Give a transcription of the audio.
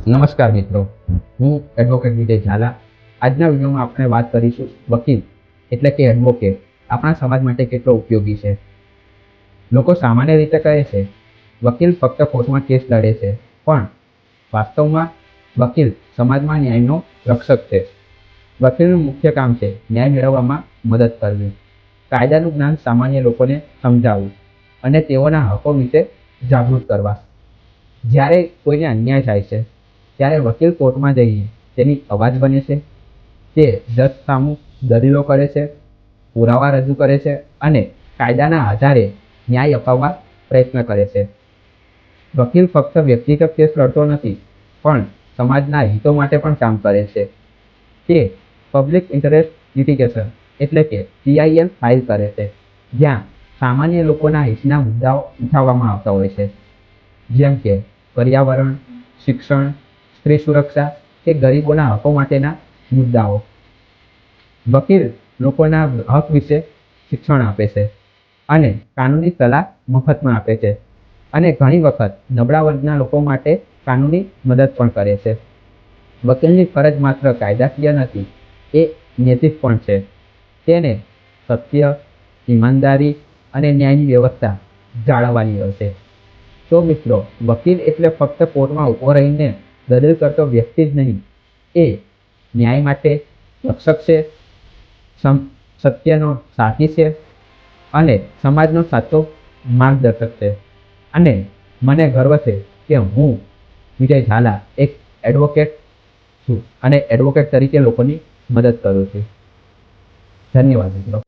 નમસ્કાર મિત્રો, હું એડવોકેટ વિજય ઝાલા. આજના વિડીયોમાં આપણે વાત કરીશું વકીલ એટલે કે એડવોકેટ આપણા સમાજ માટે કેટલો ઉપયોગી છે. લોકો સામાન્ય રીતે કહે છે વકીલ ફક્ત કોર્ટમાં કેસ લડે છે, પણ વાસ્તવમાં વકીલ સમાજમાં ન્યાયનો રક્ષક છે. વકીલનું મુખ્ય કામ છે ન્યાય મેળવવામાં મદદ કરવી, કાયદાનું જ્ઞાન સામાન્ય લોકોને સમજાવવું અને તેઓના હકો વિશે જાગૃત કરવા. જ્યારે કોઈને અન્યાય થાય છે ત્યારે વકીલ કોર્ટમાં જઈને તેની અવાજ બને છે. તે જજ સામું દલીલો કરે છે, પુરાવા રજૂ કરે છે અને કાયદાના આધારે ન્યાય અપાવવા પ્રયત્ન કરે છે. વકીલ ફક્ત વ્યક્તિગત કેસ લડતો નથી, પણ સમાજના હિતો માટે પણ કામ કરે છે. તે પબ્લિક ઇન્ટરેસ્ટ લિટિગેશન એટલે કે PIL ફાઇલ કરે છે, જ્યાં સામાન્ય લોકોના હિતના મુદ્દાઓ ઉઠાવવામાં આવતા હોય છે, જેમ કે પર્યાવરણ, શિક્ષણ, સ્ત્રી સુરક્ષા કે ગરીબોના હકો માટેના મુદ્દાઓ. વકીલ લોકોના હક વિશે શિક્ષણ આપે છે અને કાનૂની સલાહ મફતમાં આપે છે, અને ઘણી વખત નબળા વર્ગના લોકો માટે કાનૂની મદદ પણ કરે છે. વકીલની ફરજ માત્ર કાયદાકીય નથી, એ નૈતિક પણ છે. તેને સત્ય, ઈમાનદારી અને ન્યાયની વ્યવસ્થા જાળવવાની હોય છે. તો મિત્રો, વકીલ એટલે ફક્ત કોર્ટમાં ઊભો રહીને દલીલ કરતો વ્યક્તિ જ નહીં, એ ન્યાય માટે રક્ષક છે, સત્યનો સાથી છે અને સમાજનો સાચો માર્ગદર્શક છે. અને મને ગર્વ છે કે હું વિજય ઝાલા એક એડવોકેટ છું અને એડવોકેટ તરીકે લોકોની મદદ કરું છું. ધન્યવાદ મિત્રો.